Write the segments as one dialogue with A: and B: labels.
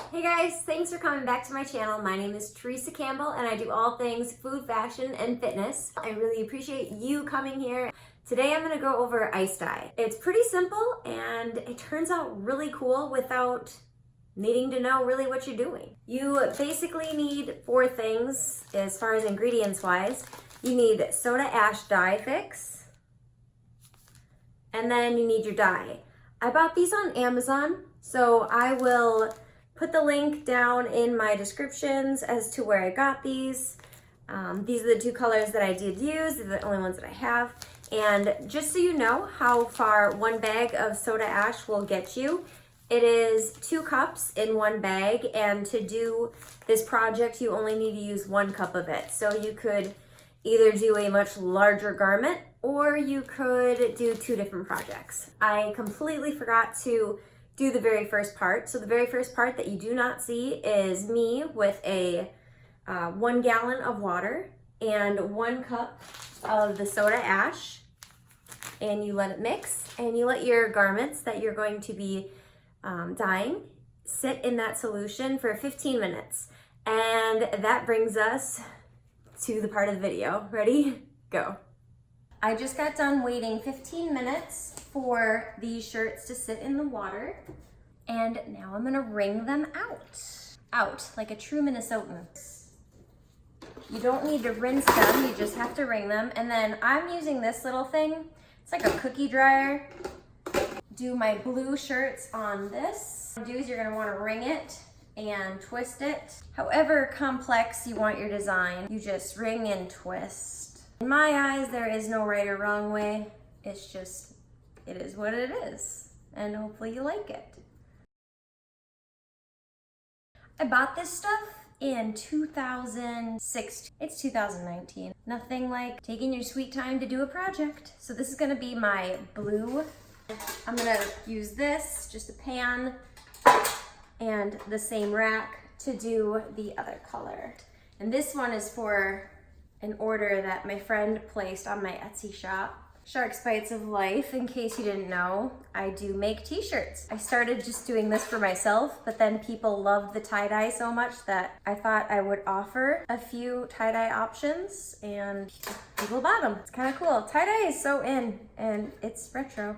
A: Hey guys, thanks for coming back to my channel. My name is Teresa Campbell and I do all things food, fashion, and fitness. I really appreciate you coming here. Today I'm gonna go over ice dye. It's pretty simple and it turns out really cool without needing to know really what you're doing. You basically need 4 things as far as ingredients wise. You need soda ash dye fix, and then you need your dye. I bought these on Amazon, so I will put the link down in my descriptions as to where I got these. These are the 2 colors that I did use. They're the only ones that I have. And just so you know how far 1 bag of soda ash will get you, it is 2 cups in 1 bag. And to do this project, you only need to use 1 cup of it. So you could either do a much larger garment or you could do 2 different projects. I completely forgot to do the very first part. So the very first part that you do not see is me with a 1 gallon of water and 1 cup of the soda ash, and you let it mix and you let your garments that you're going to be dyeing sit in that solution for 15 minutes. And that brings us to the part of the video. Ready? Go. I just got done waiting 15 minutes for these shirts to sit in the water, and now I'm gonna wring them out like a true Minnesotan. You don't need to rinse them, you just have to wring them. And then I'm using this little thing. It's like a cookie dryer. Do my blue shirts on this. What you do is you're gonna wanna wring it and twist it. However complex you want your design, you just wring and twist. In my eyes, there is no right or wrong way. It's just, it is what it is. And hopefully you like it. I bought this stuff in 2006. It's 2019. Nothing like taking your sweet time to do a project. So this is gonna be my blue. I'm gonna use this, just a pan, and the same rack to do the other color. And this one is for an order that my friend placed on my Etsy shop. Sharks Bites of Life, in case you didn't know, I do make t-shirts. I started just doing this for myself, but then people loved the tie-dye so much that I thought I would offer a few tie-dye options, and people bought them. It's kind of cool. Tie-dye is so in, and it's retro.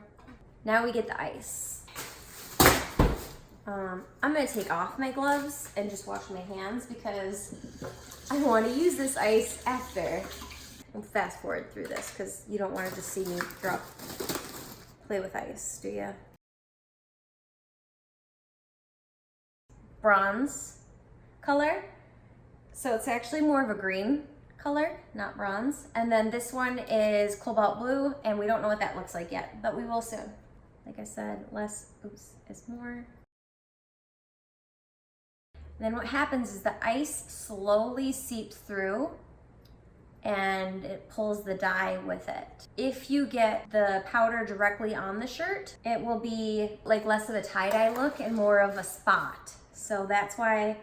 A: Now we get the ice. I'm gonna take off my gloves and just wash my hands because I want to use this ice after. And fast forward through this because you don't want to just see me play with ice, do ya? Bronze color. So it's actually more of a green color, not bronze. And then this one is cobalt blue, and we don't know what that looks like yet, but we will soon. Like I said, less is more. Then what happens is the ice slowly seeps through and it pulls the dye with it. If you get the powder directly on the shirt, it will be like less of a tie-dye look and more of a spot. So that's why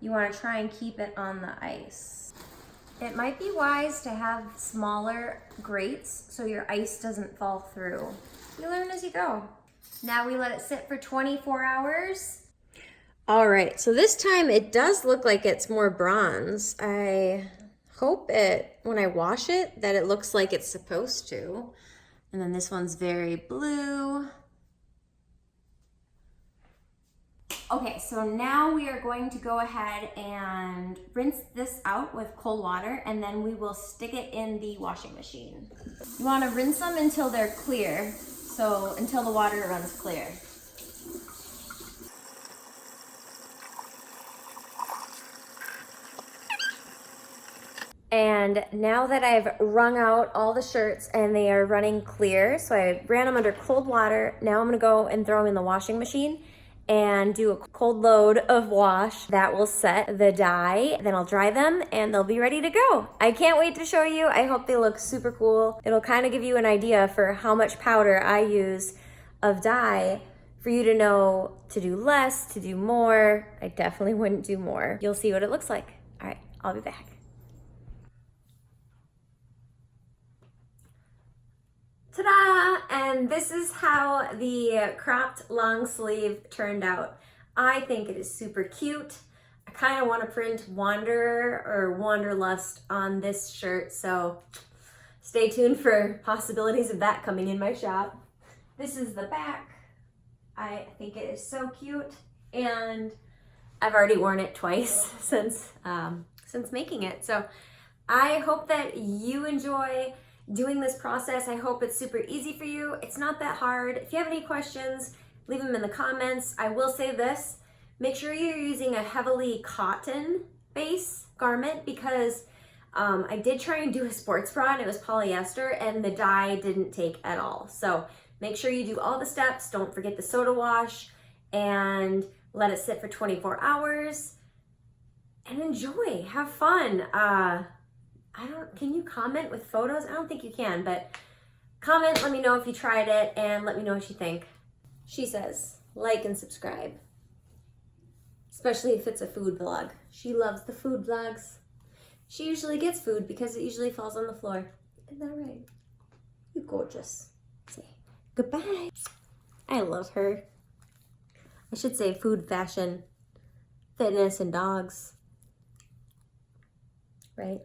A: you want to try and keep it on the ice. It might be wise to have smaller grates so your ice doesn't fall through. You learn as you go. Now we let it sit for 24 hours. All right, so this time it does look like it's more bronze. I hope when I wash it, that it looks like it's supposed to. And then this one's very blue. Okay, so now we are going to go ahead and rinse this out with cold water, and then we will stick it in the washing machine. You wanna rinse them until they're clear, so until the water runs clear. And now that I've wrung out all the shirts and they are running clear, so I ran them under cold water, now I'm gonna go and throw them in the washing machine and do a cold load of wash. That will set the dye, then I'll dry them and they'll be ready to go. I can't wait to show you. I hope they look super cool. It'll kind of give you an idea for how much powder I use of dye for you to know to do less, to do more. I definitely wouldn't do more. You'll see what it looks like. All right, I'll be back. Ta-da! And this is how the cropped long sleeve turned out. I think it is super cute. I kind of want to print Wander or Wanderlust on this shirt, so stay tuned for possibilities of that coming in my shop. This is the back. I think it is so cute, and I've already worn it twice since making it. So I hope that you enjoy doing this process. I hope it's super easy for you. It's not that hard. If you have any questions, leave them in the comments. I will say this, make sure you're using a heavily cotton base garment, because I did try and do a sports bra and it was polyester and the dye didn't take at all. So make sure you do all the steps. Don't forget the soda wash and let it sit for 24 hours and enjoy, have fun. Can you comment with photos? I don't think you can, but comment, let me know if you tried it, and let me know what you think. She says, like and subscribe, especially if it's a food vlog. She loves the food vlogs. She usually gets food because it usually falls on the floor. Isn't that right? You gorgeous. Say goodbye. I love her. I should say food, fashion, fitness, and dogs. Right?